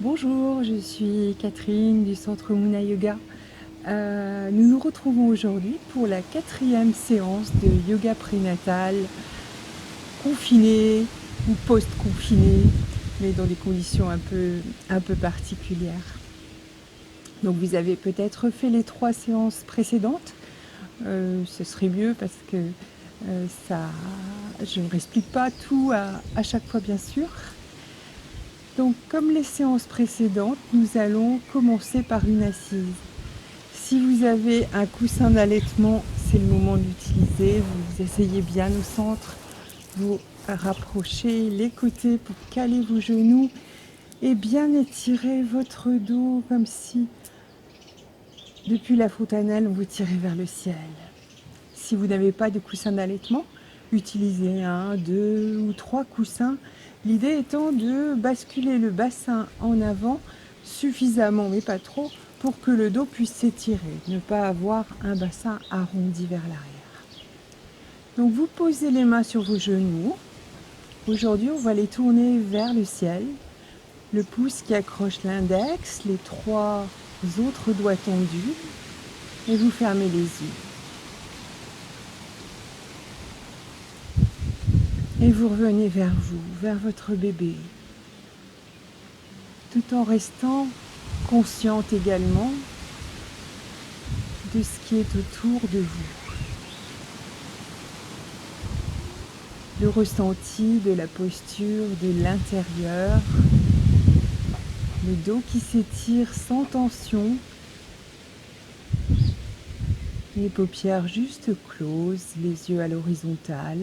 Bonjour, je suis Catherine du Centre Mouna Yoga. Nous nous retrouvons aujourd'hui pour la 4e séance de yoga prénatal, confiné ou post-confiné, mais dans des conditions un peu particulières. Donc vous avez peut-être fait les 3 séances précédentes. Ce serait mieux parce que je ne réexplique pas tout à chaque fois bien sûr. Donc comme les séances précédentes, nous allons commencer par une assise. Si vous avez un coussin d'allaitement, c'est le moment d'utiliser. Vous essayez bien au centre, vous rapprochez les côtés pour caler vos genoux et bien étirer votre dos comme si depuis la fontanelle on vous tirait vers le ciel. Si vous n'avez pas de coussin d'allaitement, utilisez 1, 2 ou 3 coussins. L'idée étant de basculer le bassin en avant suffisamment, mais pas trop, pour que le dos puisse s'étirer, ne pas avoir un bassin arrondi vers l'arrière. Donc vous posez les mains sur vos genoux. Aujourd'hui, on va les tourner vers le ciel. Le pouce qui accroche l'index, les 3 autres doigts tendus, et vous fermez les yeux. Et vous revenez vers vous, vers votre bébé, tout en restant consciente également de ce qui est autour de vous. Le ressenti de la posture de l'intérieur, le dos qui s'étire sans tension, les paupières juste closes, les yeux à l'horizontale,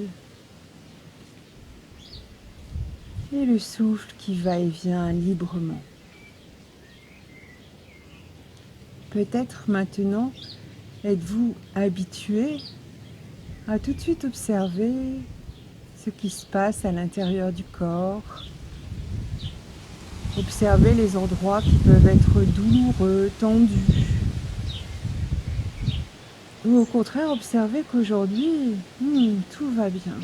et le souffle qui va et vient librement. Peut-être maintenant êtes-vous habitué à tout de suite observer ce qui se passe à l'intérieur du corps. Observez les endroits qui peuvent être douloureux, tendus. Ou au contraire, observez qu'aujourd'hui, tout va bien.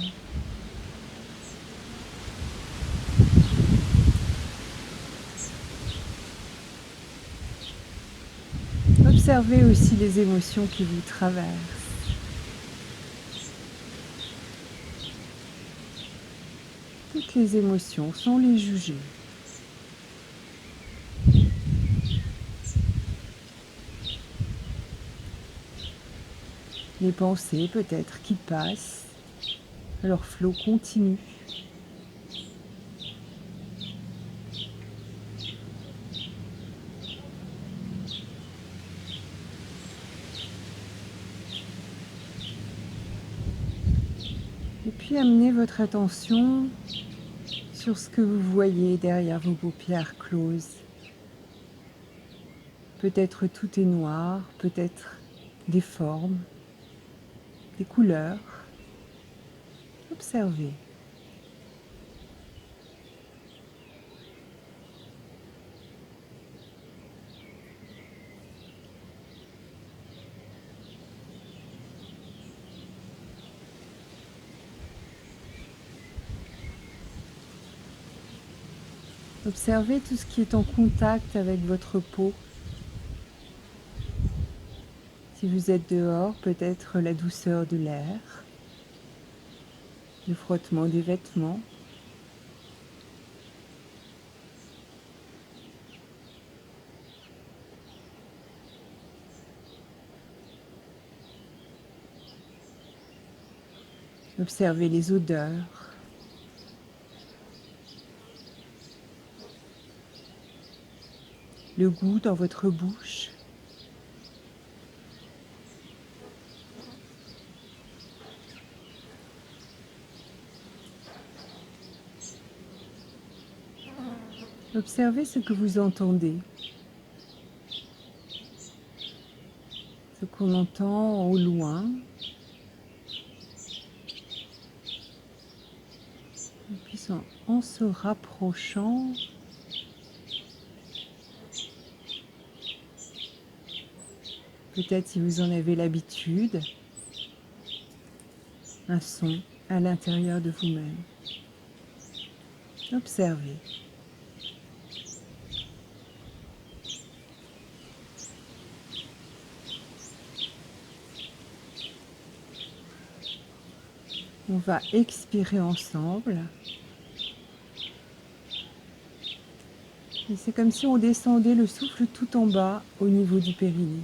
Observez aussi les émotions qui vous traversent. Toutes les émotions, sans les juger. Les pensées peut-être qui passent, leur flot continue. Et puis amenez votre attention sur ce que vous voyez derrière vos paupières closes. Peut-être tout est noir, peut-être des formes, des couleurs. Observez. Observez tout ce qui est en contact avec votre peau. Si vous êtes dehors, peut-être la douceur de l'air, le frottement des vêtements. Observez les odeurs. Le goût dans votre bouche. Observez ce que vous entendez. Ce qu'on entend au loin. Et puis en se rapprochant, peut-être si vous en avez l'habitude, un son à l'intérieur de vous-même. Observez. On va expirer ensemble. Et c'est comme si on descendait le souffle tout en bas au niveau du périnée.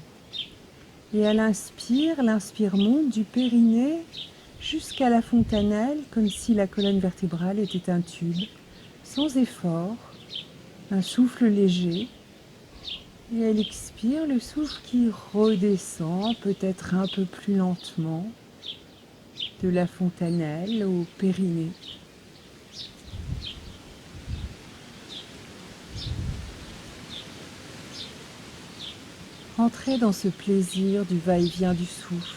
Et à l'inspire monte du périnée jusqu'à la fontanelle, comme si la colonne vertébrale était un tube, sans effort, un souffle léger. Et elle expire, le souffle qui redescend, peut-être un peu plus lentement, de la fontanelle au périnée. Entrez dans ce plaisir du va-et-vient du souffle.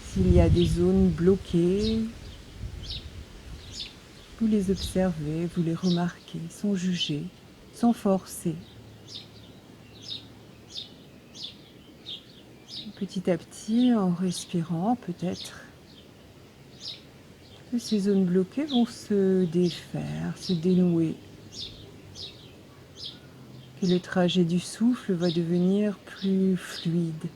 S'il y a des zones bloquées, vous les observez, vous les remarquez, sans juger, sans forcer. Petit à petit, en respirant, peut-être que ces zones bloquées vont se défaire, se dénouer. Que le trajet du souffle va devenir plus fluide.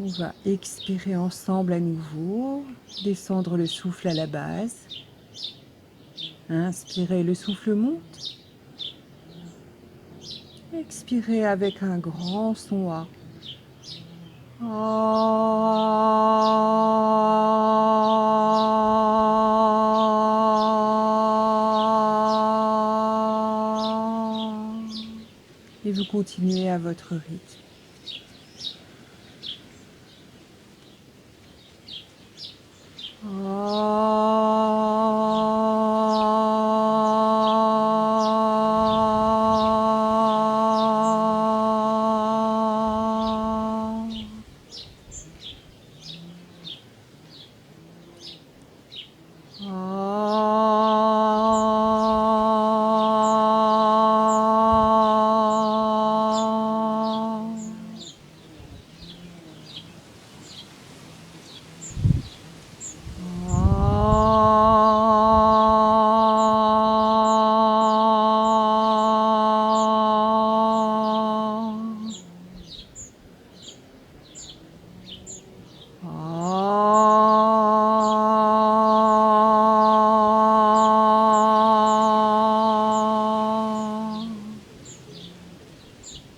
On va expirer ensemble à nouveau, descendre le souffle à la base. Inspirez, le souffle monte. Expirez avec un grand son A. Et vous continuez à votre rythme.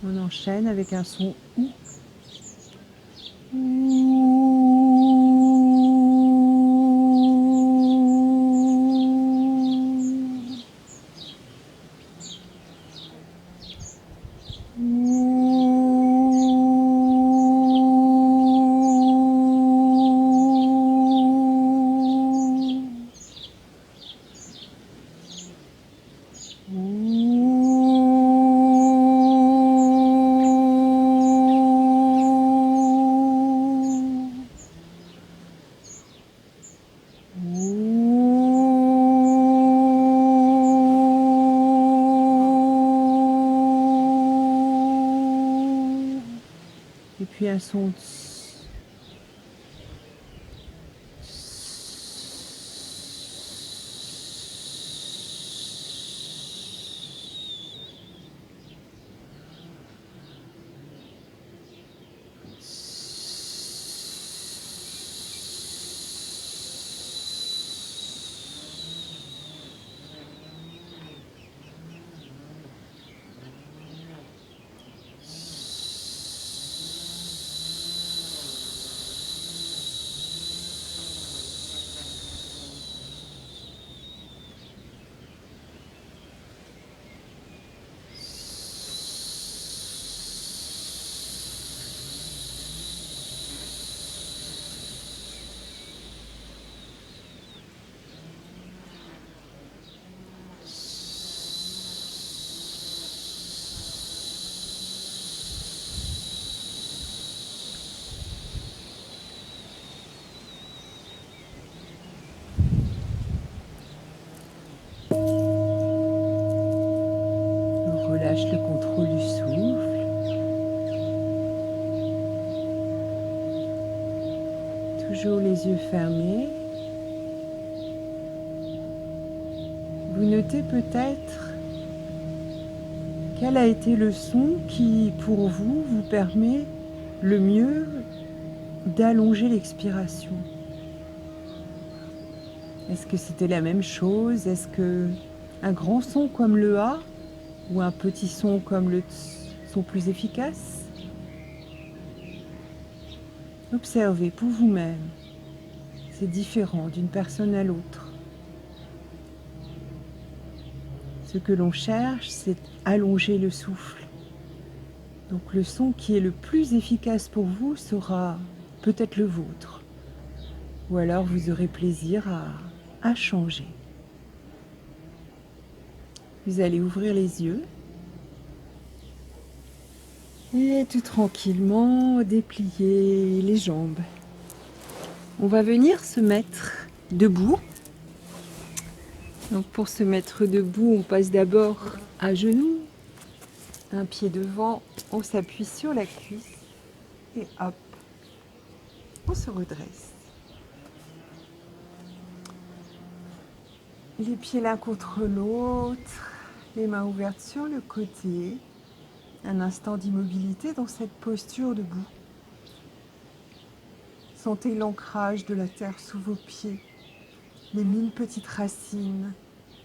On enchaîne avec un son OU. Et puis un son tss. relâche le contrôle du souffle. Toujours les yeux fermés. Vous notez peut-être quel a été le son qui, pour vous, vous permet le mieux d'allonger l'expiration. Est-ce que c'était la même chose? Est-ce que un grand son comme le A ou un petit son comme le Ts sont plus efficaces? Observez pour vous-même. C'est différent d'une personne à l'autre. Ce que l'on cherche, c'est allonger le souffle. Donc le son qui est le plus efficace pour vous sera peut-être le vôtre. Ou alors vous aurez plaisir à changer. Vous allez ouvrir les yeux et tout tranquillement déplier les jambes. On va venir se mettre debout. Donc pour se mettre debout, on passe d'abord à genoux, un pied devant, on s'appuie sur la cuisse et hop, on se redresse. Les pieds l'un contre l'autre, les mains ouvertes sur le côté. Un instant d'immobilité dans cette posture debout. Sentez l'ancrage de la terre sous vos pieds, les 1000 petites racines,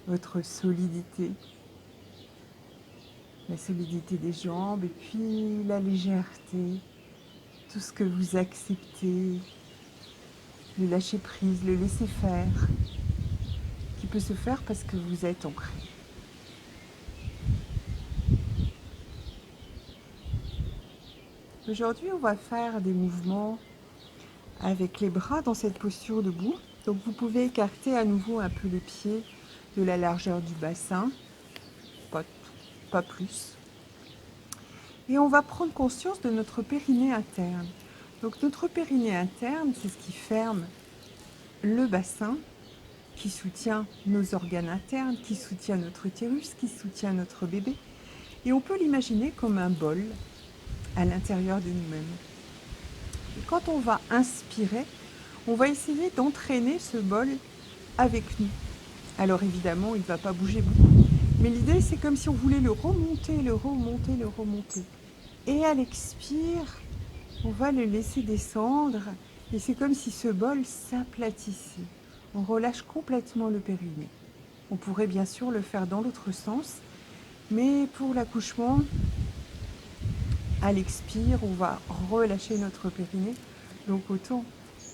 votre solidité. La solidité des jambes et puis la légèreté, tout ce que vous acceptez, le lâcher prise, le laisser faire, qui peut se faire parce que vous êtes ancré. Aujourd'hui, on va faire des mouvements avec les bras dans cette posture debout. Donc vous pouvez écarter à nouveau un peu les pieds de la largeur du bassin, pas plus. Et on va prendre conscience de notre périnée interne. Donc notre périnée interne, c'est ce qui ferme le bassin, qui soutient nos organes internes, qui soutient notre utérus, qui soutient notre bébé. Et on peut l'imaginer comme un bol à l'intérieur de nous-mêmes. Et quand on va inspirer, on va essayer d'entraîner ce bol avec nous. Alors évidemment, il ne va pas bouger beaucoup. Mais l'idée, c'est comme si on voulait le remonter, le remonter, le remonter. Et à l'expire, on va le laisser descendre. Et c'est comme si ce bol s'aplatissait. On relâche complètement le périnée. On pourrait bien sûr le faire dans l'autre sens. Mais pour l'accouchement, à l'expire, on va relâcher notre périnée. Donc autant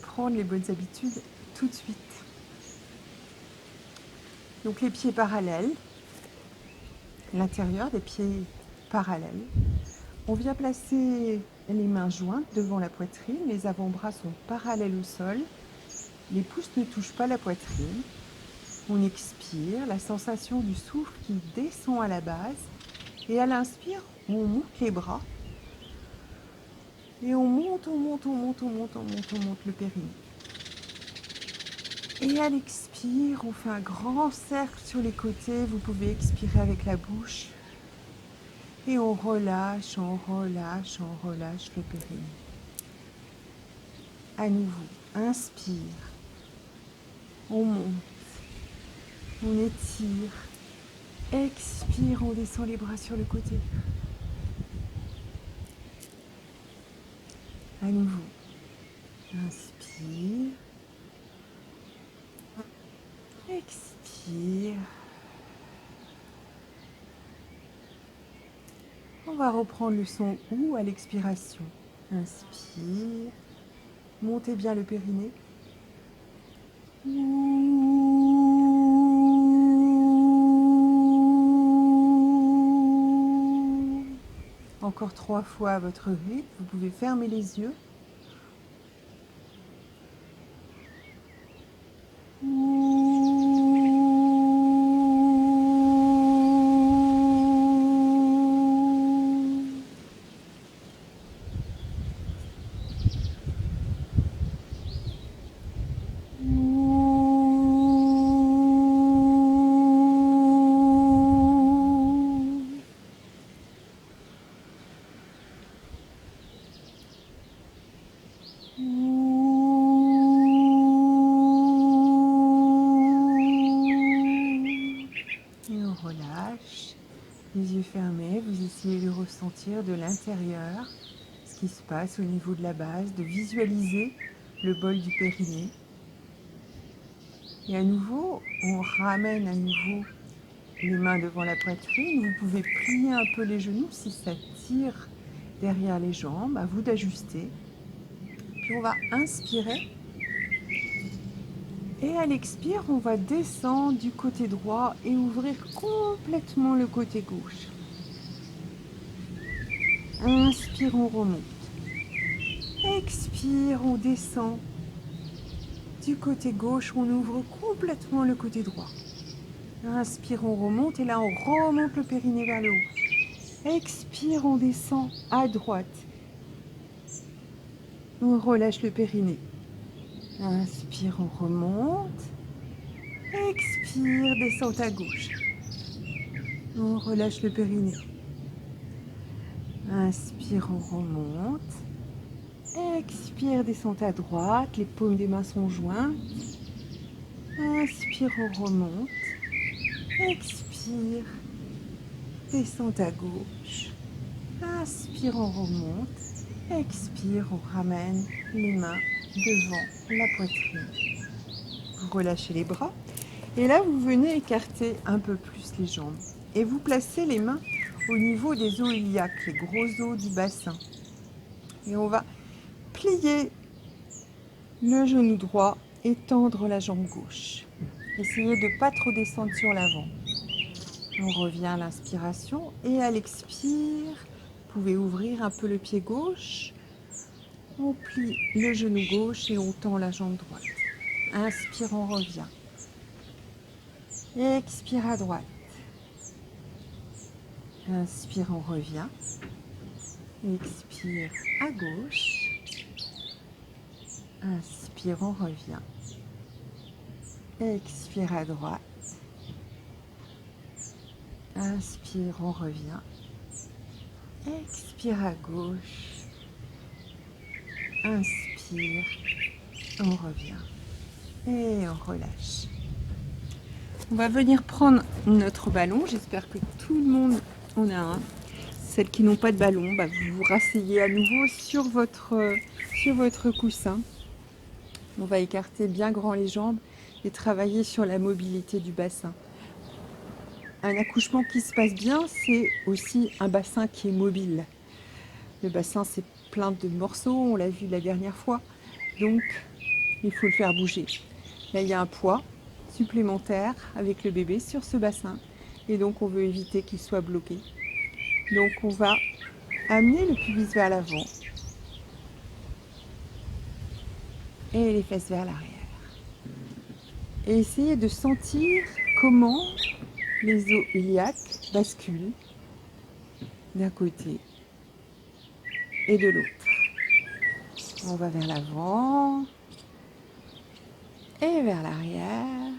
prendre les bonnes habitudes tout de suite. Donc les pieds parallèles, l'intérieur des pieds parallèles. On vient placer les mains jointes devant la poitrine, les avant-bras sont parallèles au sol, les pouces ne touchent pas la poitrine. On expire, la sensation du souffle qui descend à la base. Et à l'inspire, on monte les bras. Et on monte, on monte, on monte, on monte, on monte, on monte le périnée. Et à l'expire, on fait un grand cercle sur les côtés. Vous pouvez expirer avec la bouche. Et on relâche, on relâche, on relâche le périnée. À nouveau, inspire. On monte. On étire. Expire, on descend les bras sur le côté. À nouveau, inspire. Expire. On va reprendre le son OU à l'expiration. Inspire. Montez bien le périnée. Encore 3 fois à votre rythme. Vous pouvez fermer les yeux. Les yeux fermés, vous essayez de ressentir de l'intérieur ce qui se passe au niveau de la base, de visualiser le bol du périnée. Et à nouveau, on ramène à nouveau les mains devant la poitrine. Vous pouvez plier un peu les genoux si ça tire derrière les jambes. À vous d'ajuster. Puis on va inspirer. Et à l'expire, on va descendre du côté droit et ouvrir complètement le côté gauche. Inspire, on remonte. Expire, on descend. Du côté gauche, on ouvre complètement le côté droit. Inspire, on remonte et là on remonte le périnée vers le haut. Expire, on descend à droite. On relâche le périnée. Inspire, on remonte. Expire, descente à gauche. On relâche le périnée. Inspire, on remonte. Expire, descente à droite. Les paumes des mains sont jointes. Inspire, on remonte. Expire, descente à gauche. Inspire, on remonte. Expire, on ramène les mains devant la poitrine. Vous relâchez les bras. Et là, vous venez écarter un peu plus les jambes. Et vous placez les mains au niveau des os iliaques, les gros os du bassin. Et on va plier le genou droit et tendre la jambe gauche. Essayez de ne pas trop descendre sur l'avant. On revient à l'inspiration et à l'expire, vous pouvez ouvrir un peu le pied gauche. On plie le genou gauche et on tend la jambe droite. Inspire, on revient. Expire à droite. Inspire, on revient. Expire à gauche. Inspire, on revient. Expire à droite. Inspire, on revient. Expire à gauche. Inspire, on revient. Et on relâche. On va venir prendre notre ballon. J'espère que tout le monde en a un. Celles qui n'ont pas de ballon, vous vous rasseyez à nouveau sur votre coussin. On va écarter bien grand les jambes et travailler sur la mobilité du bassin. Un accouchement qui se passe bien, c'est aussi un bassin qui est mobile. Le bassin, c'est plein de morceaux, on l'a vu la dernière fois. Donc, il faut le faire bouger. Là, il y a un poids supplémentaire avec le bébé sur ce bassin. Et donc, on veut éviter qu'il soit bloqué. Donc, on va amener le pubis vers l'avant. Et les fesses vers l'arrière. Et essayer de sentir comment les os iliaques basculent d'un côté et de l'autre. On va vers l'avant et vers l'arrière,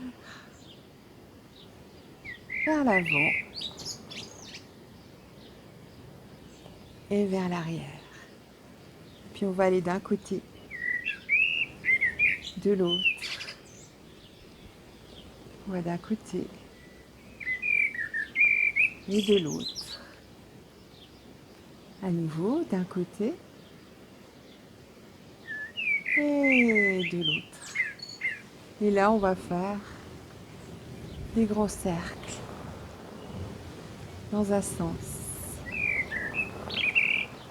vers l'avant et vers l'arrière. Puis on va aller d'un côté, de l'autre. On va d'un côté et de l'autre. À nouveau, d'un côté et de l'autre. Et là, on va faire des grands cercles dans un sens.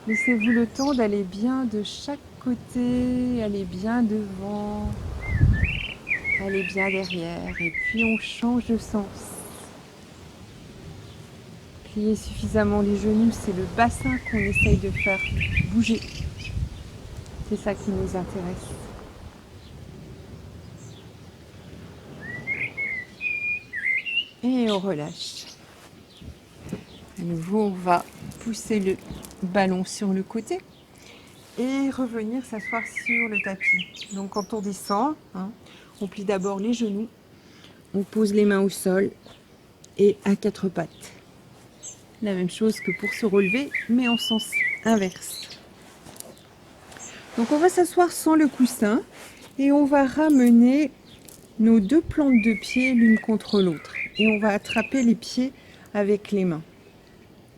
Laissez-vous le temps d'aller bien de chaque côté, aller bien devant, aller bien derrière. Et puis, on change de sens. Pliez suffisamment les genoux, c'est le bassin qu'on essaye de faire bouger. C'est ça qui nous intéresse. Et on relâche. À nouveau, on va pousser le ballon sur le côté et revenir s'asseoir sur le tapis. Donc quand on descend, on plie d'abord les genoux, on pose les mains au sol et à quatre pattes. La même chose que pour se relever, mais en sens inverse. Donc on va s'asseoir sans le coussin et on va ramener nos deux plantes de pied l'une contre l'autre. Et on va attraper les pieds avec les mains.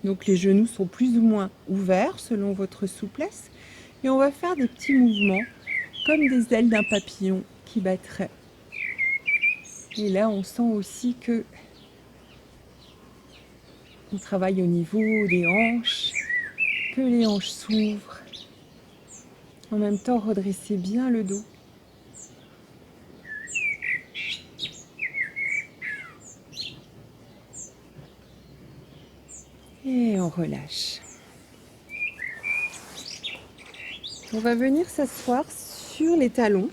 Donc les genoux sont plus ou moins ouverts selon votre souplesse. Et on va faire des petits mouvements comme des ailes d'un papillon qui battraient. Et là, on sent aussi que on travaille au niveau des hanches, que les hanches s'ouvrent. En même temps, redressez bien le dos. Et on relâche. On va venir s'asseoir sur les talons.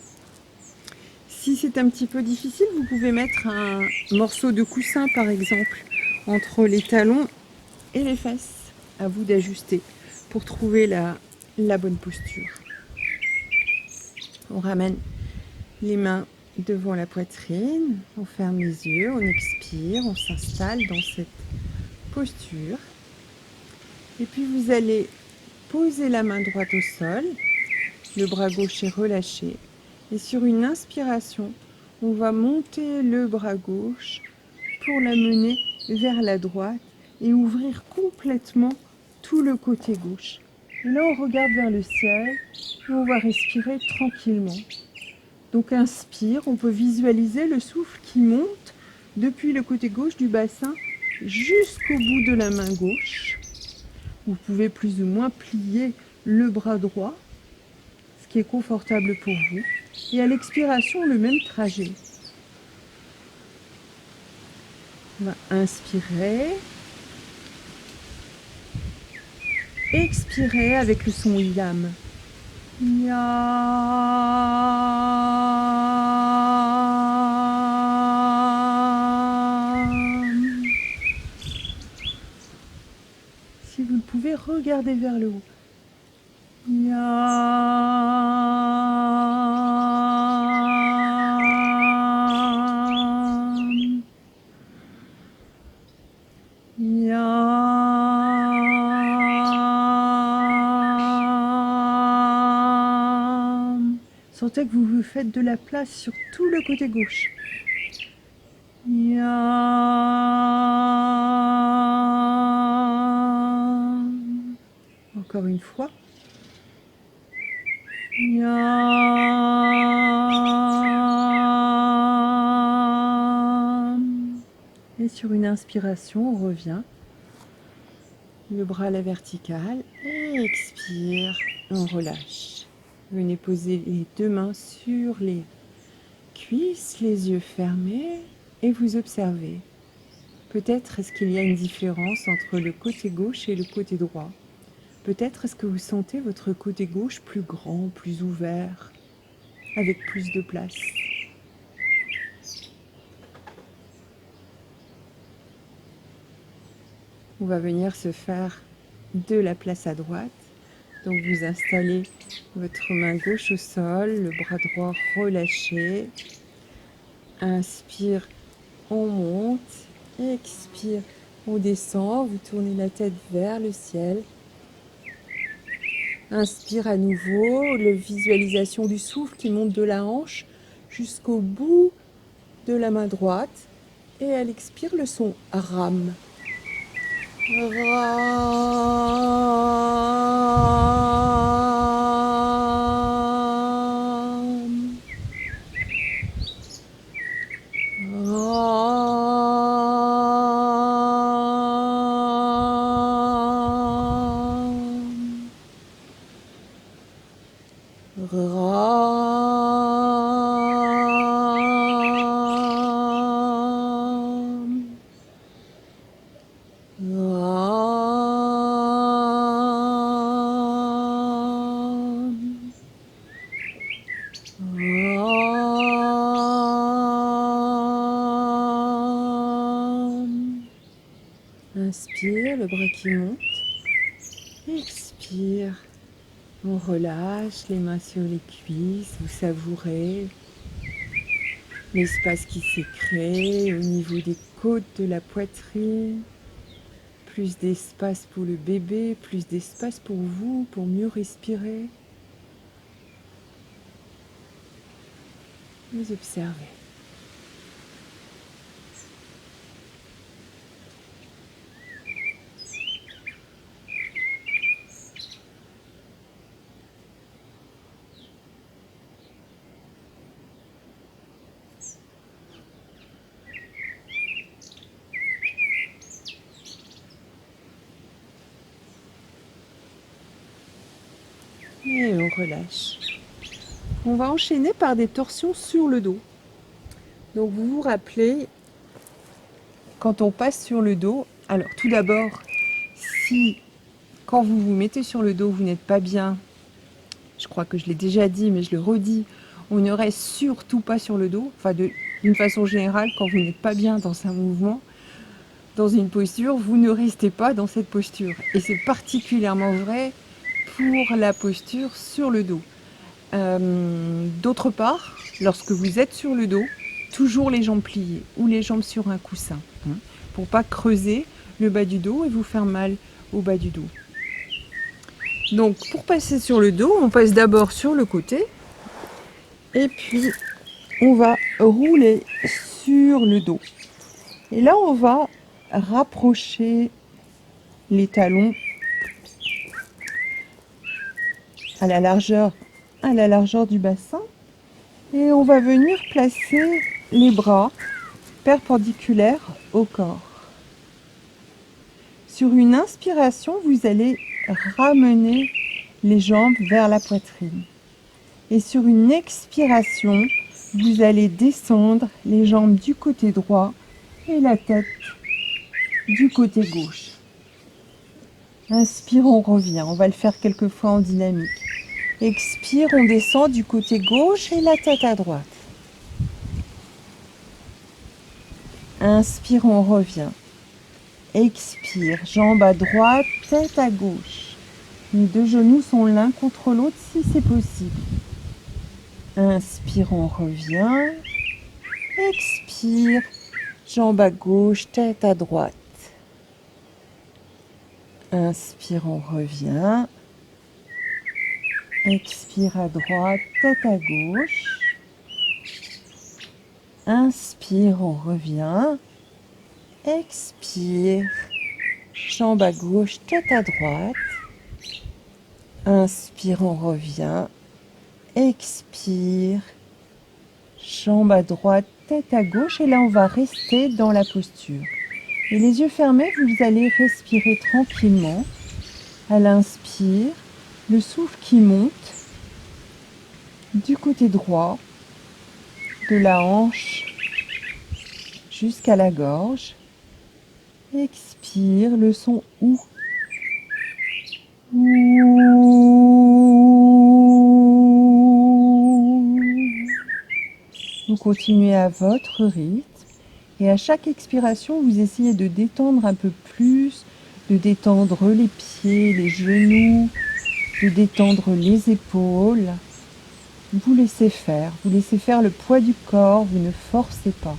Si c'est un petit peu difficile, vous pouvez mettre un morceau de coussin par exemple entre les talons et les fesses. À vous d'ajuster pour trouver la bonne posture. On ramène les mains devant la poitrine, on ferme les yeux, on expire, on s'installe dans cette posture. Et puis vous allez poser la main droite au sol, le bras gauche est relâché. Et sur une inspiration, on va monter le bras gauche pour l'amener vers la droite et ouvrir complètement tout le côté gauche. Et là, on regarde vers le ciel et on va respirer tranquillement. Donc inspire, on peut visualiser le souffle qui monte depuis le côté gauche du bassin jusqu'au bout de la main gauche. Vous pouvez plus ou moins plier le bras droit, ce qui est confortable pour vous. Et à l'expiration, le même trajet. On va inspirer. Expirez avec le son yam. Yam. Si vous le pouvez, regardez vers le haut. Yam. Yam. Sentez que vous vous faites de la place sur tout le côté gauche. Yam. Encore une fois. Yam. Et sur une inspiration, on revient. Le bras à la verticale. Et expire. On relâche. Venez poser les deux mains sur les cuisses, les yeux fermés. Et vous observez. Peut-être est-ce qu'il y a une différence entre le côté gauche et le côté droit. Peut-être est-ce que vous sentez votre côté gauche plus grand, plus ouvert, avec plus de place. On va venir se faire de la place à droite. Donc vous installez votre main gauche au sol, le bras droit relâché. Inspire, on monte. Expire, on descend. Vous tournez la tête vers le ciel. Inspire à nouveau, la visualisation du souffle qui monte de la hanche jusqu'au bout de la main droite. Et elle expire le son Ram. Ram. Inspire, le bras qui monte. Expire. On relâche les mains sur les cuisses. Vous savourez l'espace qui s'est créé au niveau des côtes de la poitrine. Plus d'espace pour le bébé, plus d'espace pour vous, pour mieux respirer. Vous observez. Et on relâche. On va enchaîner par des torsions sur le dos. Donc vous vous rappelez, quand on passe sur le dos, alors tout d'abord, si quand vous vous mettez sur le dos, vous n'êtes pas bien, je crois que je l'ai déjà dit, mais je le redis, on ne reste surtout pas sur le dos. Enfin, d'une façon générale, quand vous n'êtes pas bien dans un mouvement, dans une posture, vous ne restez pas dans cette posture. Et c'est particulièrement vrai pour la posture sur le dos. D'autre part, lorsque vous êtes sur le dos, toujours les jambes pliées ou les jambes sur un coussin, pour pas creuser le bas du dos et vous faire mal au bas du dos. Donc pour passer sur le dos, on passe d'abord sur le côté et puis on va rouler sur le dos. Et là on va rapprocher les talons à la largeur du bassin et on va venir placer les bras perpendiculaires au corps. Sur une inspiration, vous allez ramener les jambes vers la poitrine. Et sur une expiration, vous allez descendre les jambes du côté droit et la tête du côté gauche. Inspire, on revient. On va le faire quelques fois en dynamique. Expire, on descend du côté gauche et la tête à droite. Inspire, on revient. Expire, jambes à droite, tête à gauche. Les deux genoux sont l'un contre l'autre si c'est possible. Inspire, on revient. Expire, jambes à gauche, tête à droite. Inspire, on revient. Expire à droite, tête à gauche. Inspire, on revient. Expire, jambes à gauche, tête à droite. Inspire, on revient. Expire, jambes à droite, tête à gauche. Et là, on va rester dans la posture. Et les yeux fermés, vous allez respirer tranquillement. À l'inspire, le souffle qui monte du côté droit, de la hanche jusqu'à la gorge. Expire, le son OU. Vous continuez à votre rythme et à chaque expiration, vous essayez de détendre un peu plus, de détendre les pieds, les genoux, de détendre les épaules. Vous laissez faire le poids du corps, vous ne forcez pas.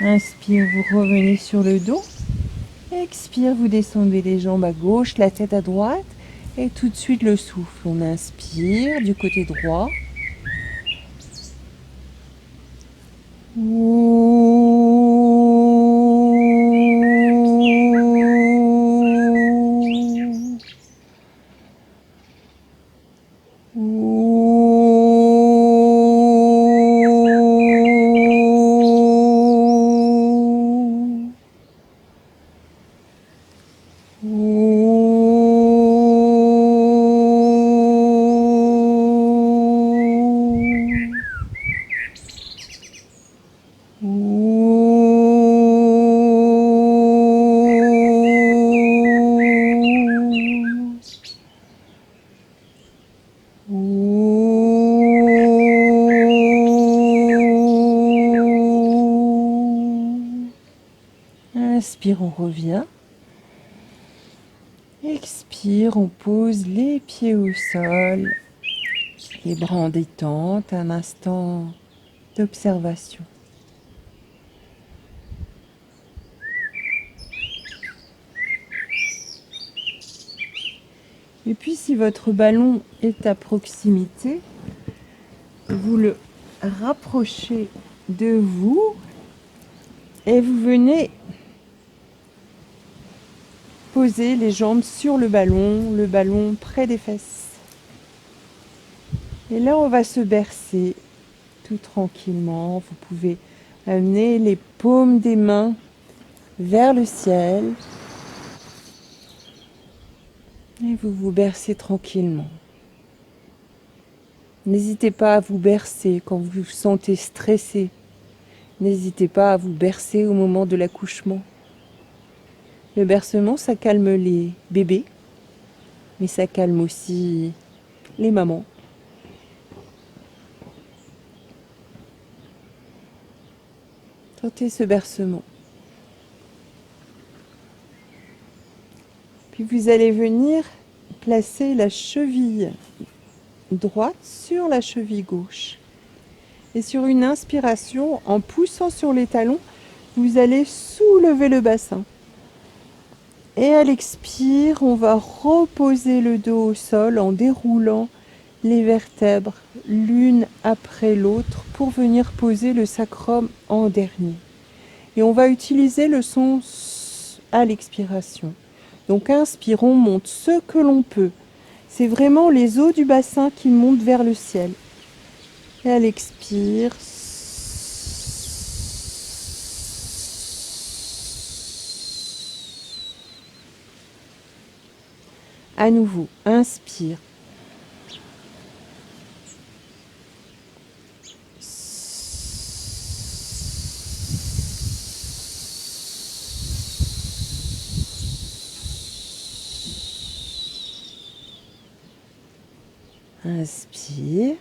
Inspire, vous revenez sur le dos. Expire, vous descendez les jambes à gauche, la tête à droite. Et tout de suite le souffle. On inspire du côté droit. Inspire, on revient. Expire, on pose les pieds au sol, les bras en détente. Un instant, d'observation. Et puis si votre ballon est à proximité, vous le rapprochez de vous et vous venez poser les jambes sur le ballon près des fesses. Et là on va se bercer tout tranquillement. Vous pouvez amener les paumes des mains vers le ciel. Et vous vous bercez tranquillement. N'hésitez pas à vous bercer quand vous vous sentez stressé. N'hésitez pas à vous bercer au moment de l'accouchement. Le bercement, ça calme les bébés, mais ça calme aussi les mamans. Sentez ce bercement. Puis vous allez venir placer la cheville droite sur la cheville gauche. Et sur une inspiration, en poussant sur les talons, vous allez soulever le bassin. Et à l'expire, on va reposer le dos au sol en déroulant les vertèbres l'une après l'autre pour venir poser le sacrum en dernier. Et on va utiliser le son à l'expiration. Donc inspire, on monte ce que l'on peut. C'est vraiment les os du bassin qui montent vers le ciel. Et à l'expire, à nouveau, inspire. Inspire.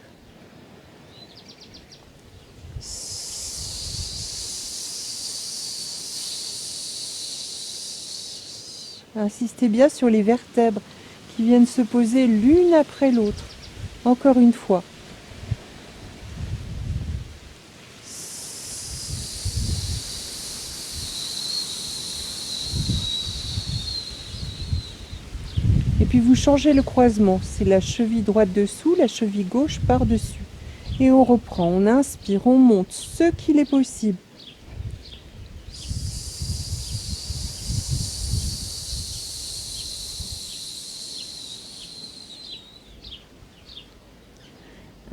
Insistez bien sur les vertèbres qui viennent se poser l'une après l'autre. Encore une fois. Et puis vous changez le croisement. C'est la cheville droite dessous, la cheville gauche par-dessus. Et on reprend. On inspire, on monte ce qu'il est possible.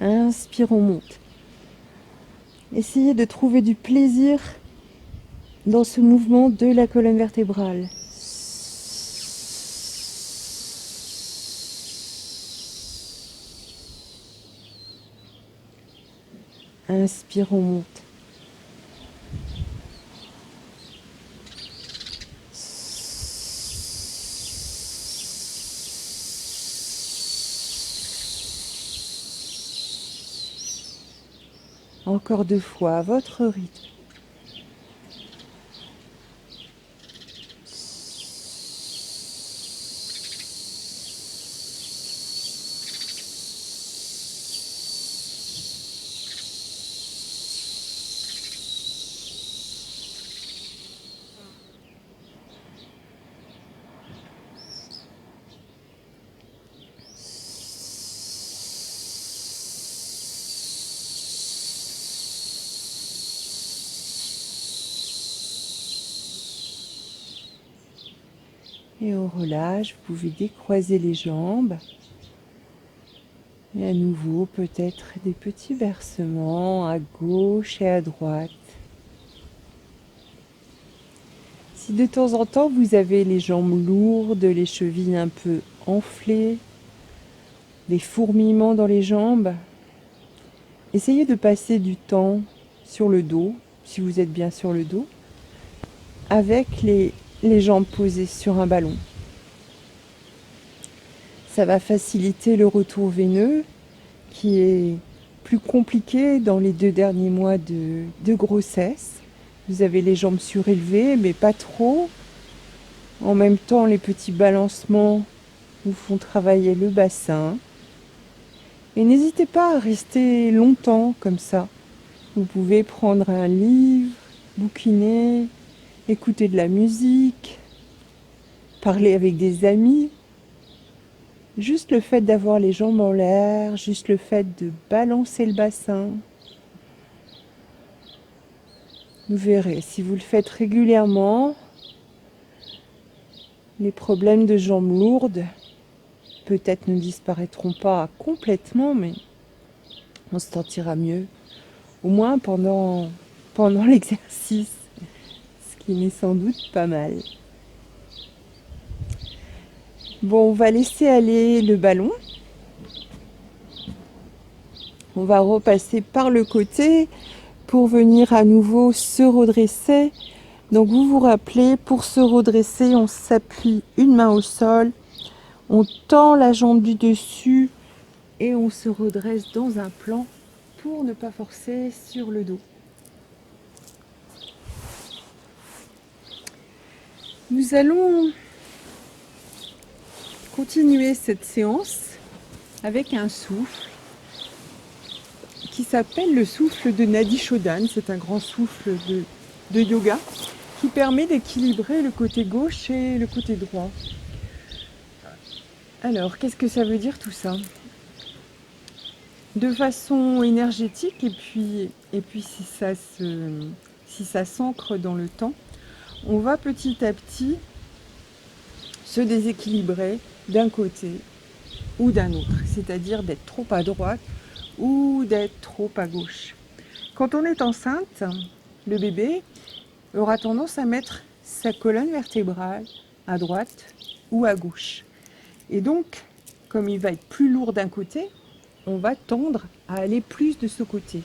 Inspire, on monte. Essayez de trouver du plaisir dans ce mouvement de la colonne vertébrale. Inspire, on monte. Encore 2 fois, à votre rythme. Et on relâche, vous pouvez décroiser les jambes. Et à nouveau, peut-être des petits bercements à gauche et à droite. Si de temps en temps vous avez les jambes lourdes, les chevilles un peu enflées, des fourmillements dans les jambes, essayez de passer du temps sur le dos, si vous êtes bien sur le dos, avec les jambes posées sur un ballon. Ça va faciliter le retour veineux qui est plus compliqué dans les 2 derniers mois de grossesse. Vous avez les jambes surélevées, mais pas trop. En même temps, les petits balancements vous font travailler le bassin. Et n'hésitez pas à rester longtemps comme ça. Vous pouvez prendre un livre, bouquiner, écouter de la musique, parler avec des amis. Juste le fait d'avoir les jambes en l'air, juste le fait de balancer le bassin. Vous verrez, si vous le faites régulièrement, les problèmes de jambes lourdes peut-être ne disparaîtront pas complètement, mais on se sentira mieux, au moins pendant l'exercice, ce qui n'est sans doute pas mal. Bon, on va laisser aller le ballon. On va repasser par le côté pour venir à nouveau se redresser. Donc vous vous rappelez, pour se redresser, on s'appuie une main au sol, on tend la jambe du dessus et on se redresse dans un plan pour ne pas forcer sur le dos. Nous allons continuer cette séance avec un souffle qui s'appelle le souffle de Nadi Shodhan. C'est un grand souffle de yoga qui permet d'équilibrer le côté gauche et le côté droit. Alors, qu'est-ce que ça veut dire tout ça? De façon énergétique et puis si ça s'ancre dans le temps, on va petit à petit se déséquilibrer d'un côté ou d'un autre, c'est-à-dire d'être trop à droite ou d'être trop à gauche. Quand on est enceinte, le bébé aura tendance à mettre sa colonne vertébrale à droite ou à gauche. Et donc, comme il va être plus lourd d'un côté, on va tendre à aller plus de ce côté.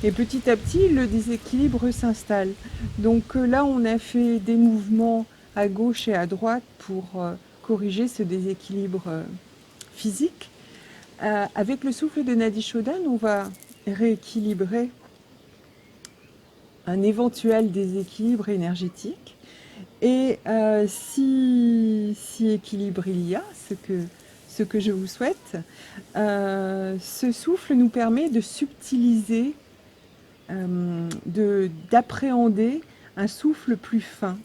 Et petit à petit, le déséquilibre s'installe. Donc là, on a fait des mouvements à gauche et à droite pour corriger ce déséquilibre physique. Avec le souffle de Nadi Shodhan, on va rééquilibrer un éventuel déséquilibre énergétique. Et si équilibre il y a, ce que je vous souhaite, ce souffle nous permet de subtiliser, d'appréhender un souffle plus fin.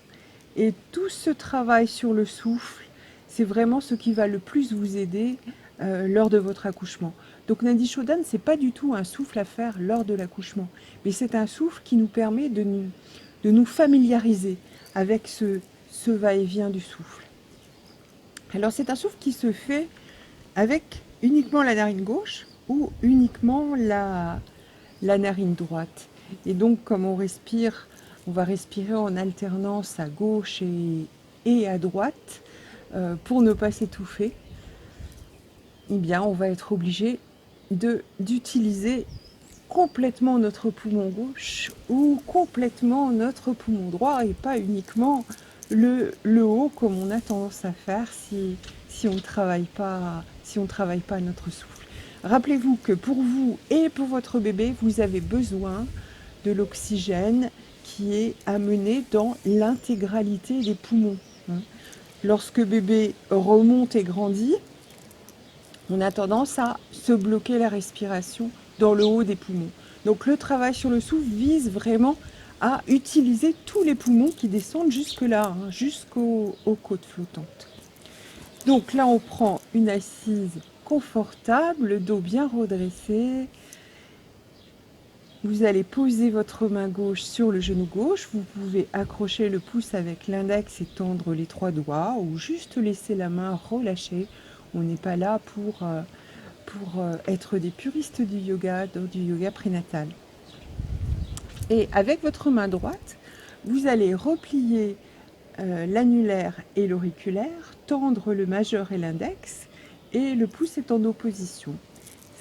Et tout ce travail sur le souffle, c'est vraiment ce qui va le plus vous aider lors de votre accouchement. Donc Nadi Shodhan, c'est pas du tout un souffle à faire lors de l'accouchement, mais c'est un souffle qui nous permet de nous familiariser avec ce va-et-vient du souffle. Alors c'est un souffle qui se fait avec uniquement la narine gauche ou uniquement la narine droite. Et donc comme on respire, on va respirer en alternance à gauche et à droite pour ne pas s'étouffer. Eh bien on va être obligé d'utiliser complètement notre poumon gauche ou complètement notre poumon droit et pas uniquement le haut comme on a tendance à faire si on ne travaille pas notre souffle. Rappelez-vous que pour vous et pour votre bébé, vous avez besoin de l'oxygène qui est amené dans l'intégralité des poumons. Lorsque bébé remonte et grandit, on a tendance à se bloquer la respiration dans le haut des poumons. Donc le travail sur le souffle vise vraiment à utiliser tous les poumons qui descendent jusque-là, jusqu'aux côtes flottantes. Donc là, on prend une assise confortable, le dos bien redressé. Vous allez poser votre main gauche sur le genou gauche. Vous pouvez accrocher le pouce avec l'index et tendre les 3 doigts ou juste laisser la main relâcher. On n'est pas là pour être des puristes du yoga prénatal. Et avec votre main droite, vous allez replier l'annulaire et l'auriculaire, tendre le majeur et l'index, et le pouce est en opposition.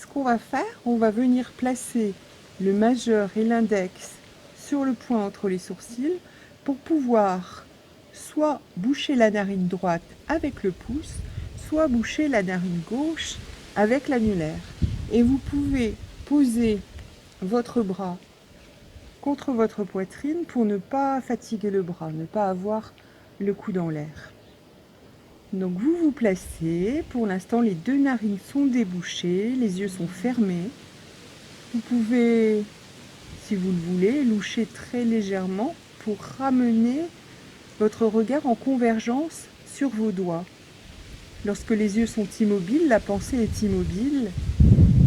Ce qu'on va faire, on va venir placer le majeur et l'index sur le point entre les sourcils pour pouvoir soit boucher la narine droite avec le pouce, soit boucher la narine gauche avec l'annulaire. Et vous pouvez poser votre bras contre votre poitrine pour ne pas fatiguer le bras, ne pas avoir le coude en l'air. Donc vous vous placez, pour l'instant les 2 narines sont débouchées, les yeux sont fermés. Vous pouvez si vous le voulez, louchez très légèrement pour ramener votre regard en convergence sur vos doigts. Lorsque les yeux sont immobiles, la pensée est immobile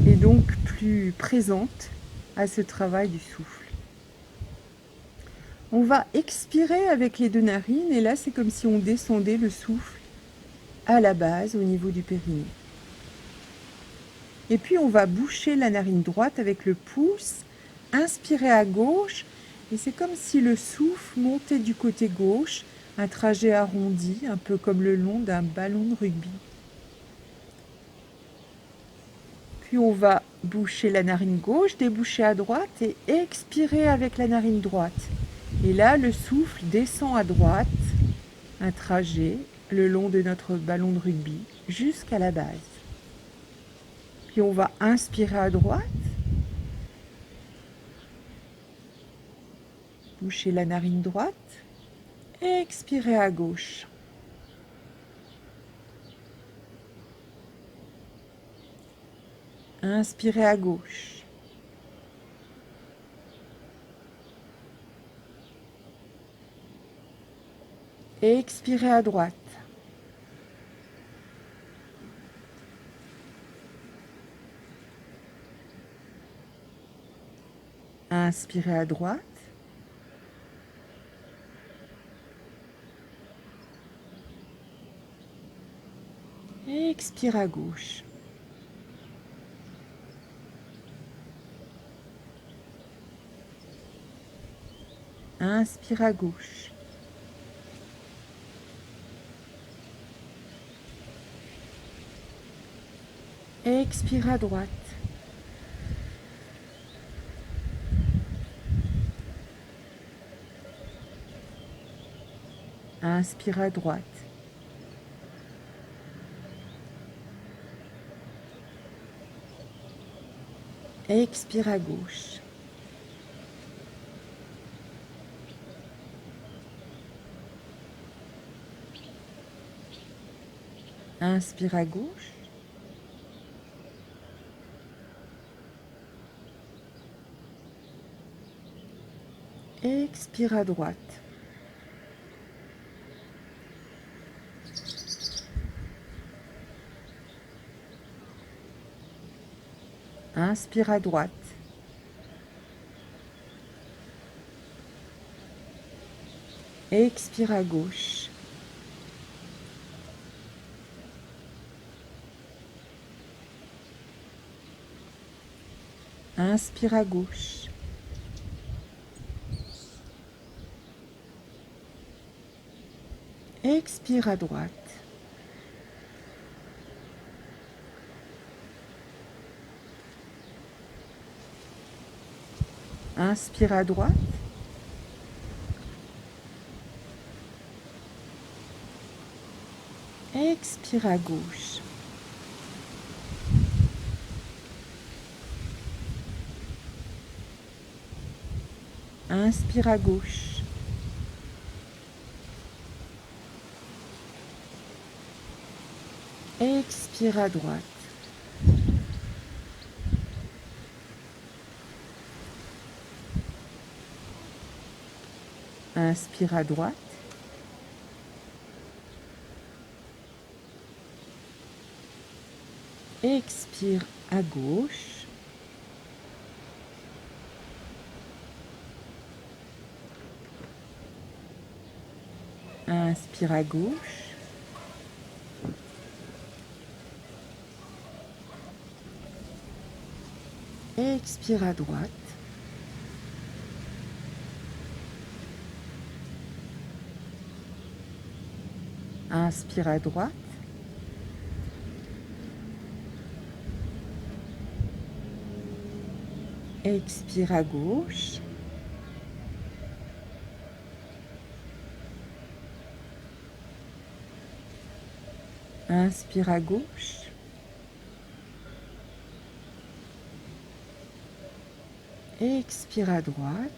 et donc plus présente à ce travail du souffle. On va expirer avec les deux narines et là c'est comme si on descendait le souffle à la base au niveau du périnée. Et puis on va boucher la narine droite avec le pouce, inspirer à gauche et c'est comme si le souffle montait du côté gauche, un trajet arrondi, un peu comme le long d'un ballon de rugby. Puis on va boucher la narine gauche, déboucher à droite et expirer avec la narine droite. Et là, le souffle descend à droite, un trajet le long de notre ballon de rugby jusqu'à la base. Puis on va inspirer à droite, boucher la narine droite, expirer à gauche. Inspirez à gauche. Expirez à droite. Inspirez à droite. Expire à gauche. Inspire à gauche. Expire à droite. Inspire à droite. Expire à gauche. Inspire à gauche. Expire à droite. Inspire à droite. Expire à gauche. Inspire à gauche. Expire à droite. Inspire à droite. Expire à gauche. Inspire à gauche. Expire à droite. Inspire à droite. Expire à gauche. Inspire à gauche. Expire à droite. Inspire à droite. Expire à gauche. Inspire à gauche. Expire à droite.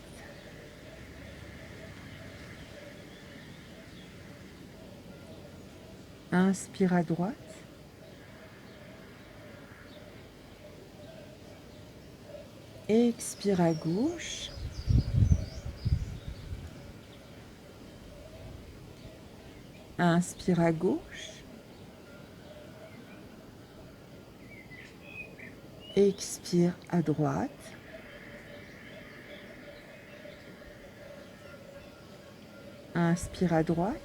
Inspire à droite. Expire à gauche. Inspire à gauche. Expire à droite. Inspire à droite.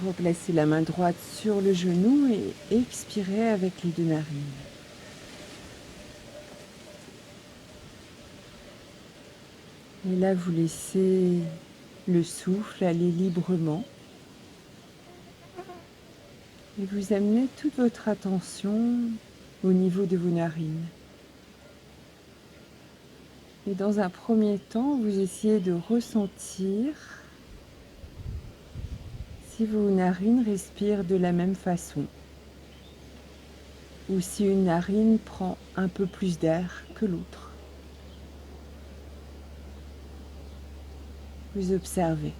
Replacez la main droite sur le genou et expirez avec les deux narines. Et là, vous laissez le souffle aller librement. Et vous amenez toute votre attention au niveau de vos narines. Et dans un premier temps, vous essayez de ressentir si vos narines respirent de la même façon, ou si une narine prend un peu plus d'air que l'autre. Vous observez.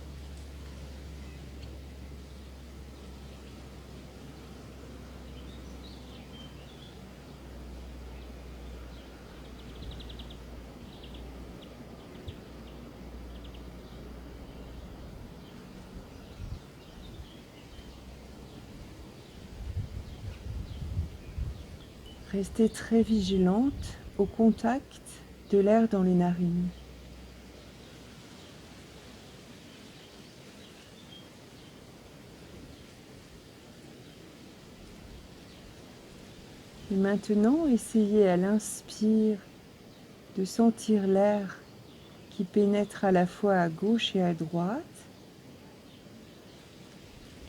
Restez très vigilante au contact de l'air dans les narines. Et maintenant, essayez à l'inspire de sentir l'air qui pénètre à la fois à gauche et à droite.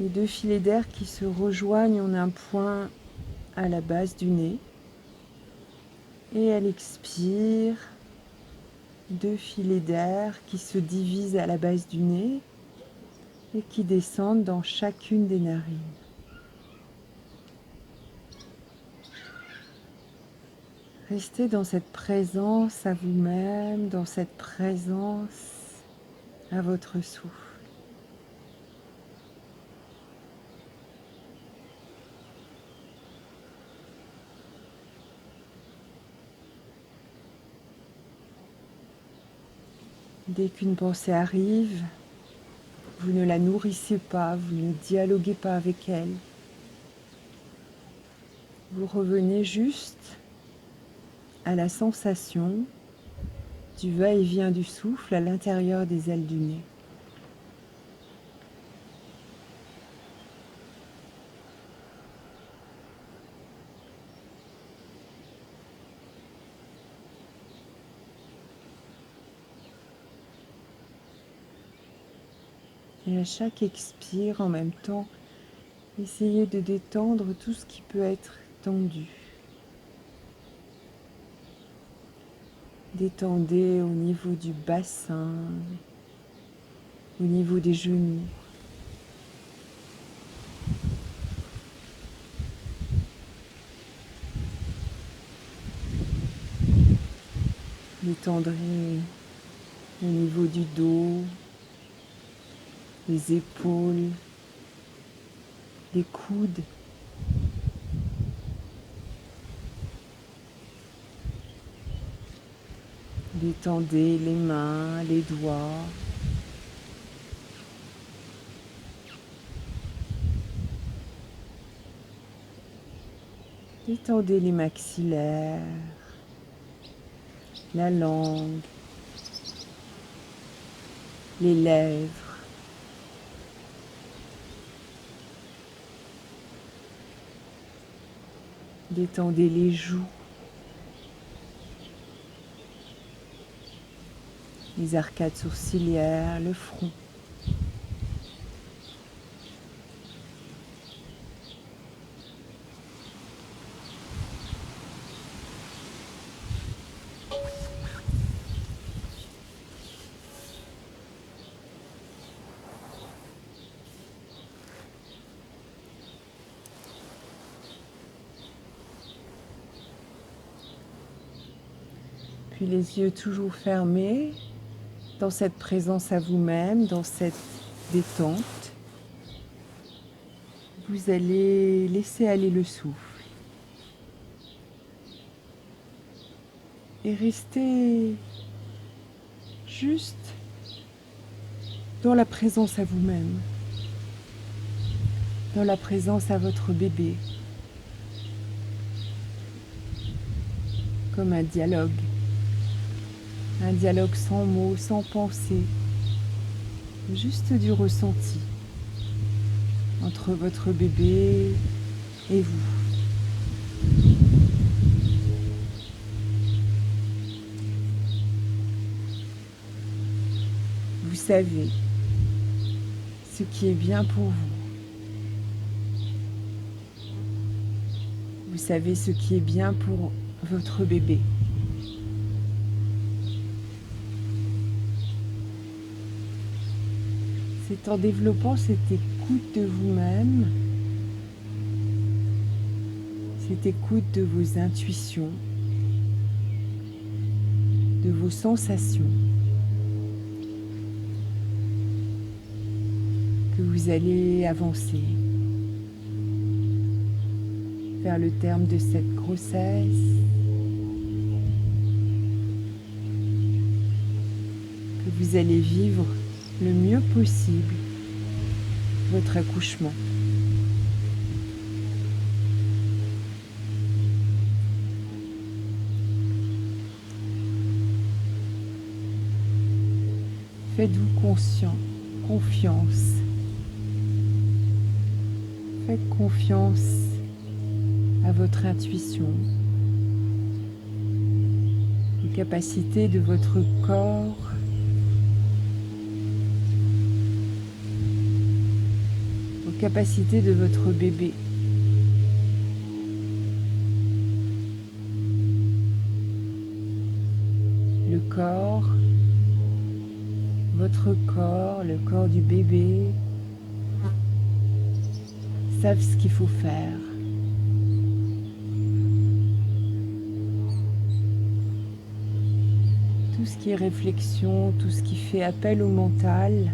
Les deux filets d'air qui se rejoignent en un point à la base du nez. Et à l'expire, deux filets d'air qui se divisent à la base du nez et qui descendent dans chacune des narines. Restez dans cette présence à vous-même, dans cette présence à votre souffle. Dès qu'une pensée arrive, vous ne la nourrissez pas, vous ne dialoguez pas avec elle. Vous revenez juste à la sensation du va-et-vient du souffle à l'intérieur des ailes du nez. Et à chaque expire, en même temps, essayez de détendre tout ce qui peut être tendu. Détendez au niveau du bassin, au niveau des genoux. Détendrez au niveau du dos, les épaules, les coudes. Détendez les mains, les doigts. Détendez les maxillaires, la langue, les lèvres. Détendez les joues, les arcades sourcilières, le front. Puis les yeux toujours fermés, dans cette présence à vous-même, dans cette détente, vous allez laisser aller le souffle et rester juste dans la présence à vous-même, dans la présence à votre bébé, comme un dialogue sans mots, sans pensée, juste du ressenti entre votre bébé et vous. Vous savez ce qui est bien pour vous. Vous savez ce qui est bien pour votre bébé. C'est en développant cette écoute de vous-même, cette écoute de vos intuitions, de vos sensations, que vous allez avancer vers le terme de cette grossesse, que vous allez vivre le mieux possible votre accouchement. Faites-vous confiance. Faites confiance à votre intuition, aux capacités de votre corps, aux capacités de votre bébé. Le corps, votre corps, le corps du bébé savent ce qu'il faut faire. Tout ce qui est réflexion, tout ce qui fait appel au mental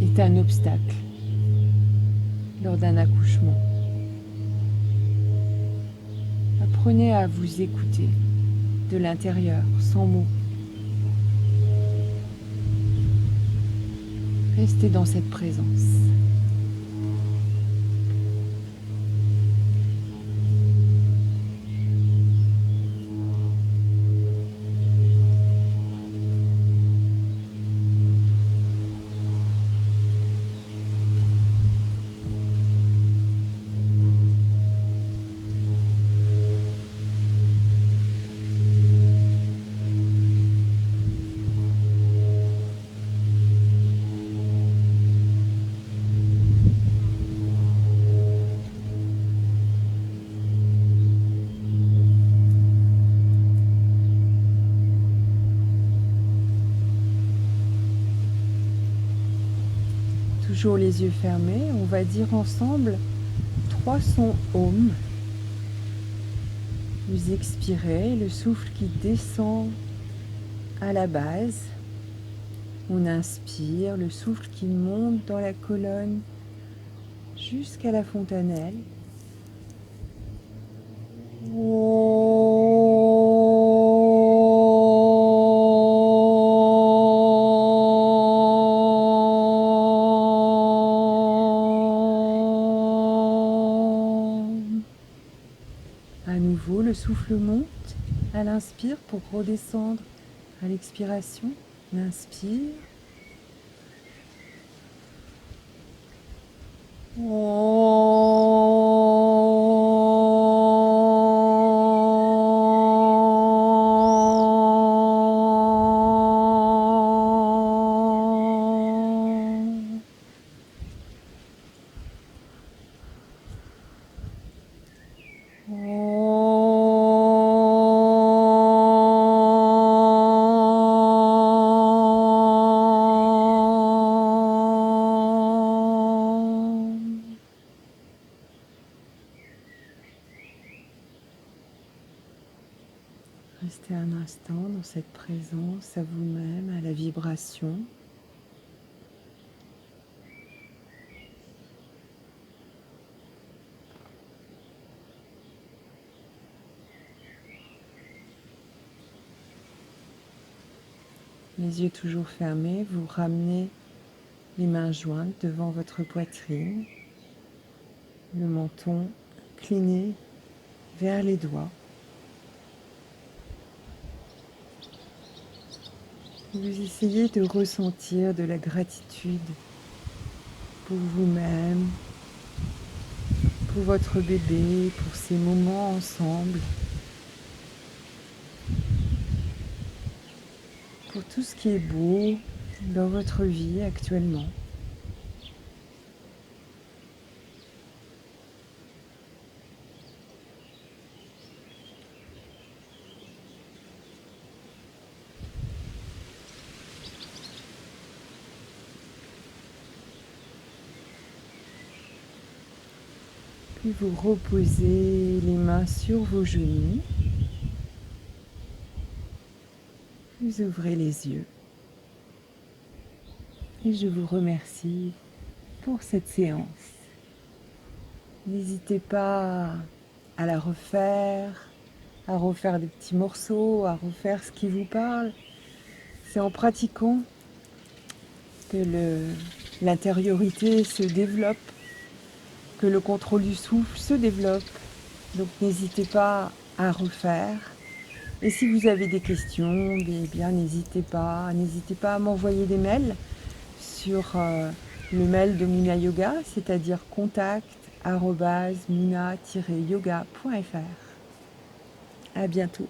est un obstacle lors d'un accouchement. Apprenez à vous écouter de l'intérieur, sans mots. Restez dans cette présence. Toujours les yeux fermés, on va dire ensemble 3 sons Om. Vous expirez, le souffle qui descend à la base. On inspire, le souffle qui monte dans la colonne jusqu'à la fontanelle. À nouveau, le souffle monte à l'inspire pour redescendre à l'expiration. On inspire. Restez un instant dans cette présence à vous-même, à la vibration. Les yeux toujours fermés, vous ramenez les mains jointes devant votre poitrine, le menton incliné vers les doigts. Vous essayez de ressentir de la gratitude pour vous-même, pour votre bébé, pour ces moments ensemble, pour tout ce qui est beau dans votre vie actuellement. Puis vous reposez les mains sur vos genoux. Vous ouvrez les yeux. Et je vous remercie pour cette séance. N'hésitez pas à la refaire, à refaire des petits morceaux, à refaire ce qui vous parle. C'est en pratiquant que l'intériorité se développe, que le contrôle du souffle se développe. Donc n'hésitez pas à refaire. Et si vous avez des questions, eh bien n'hésitez pas à m'envoyer des mails sur le mail de Muna Yoga, c'est-à-dire contact@muna-yoga.fr. À bientôt.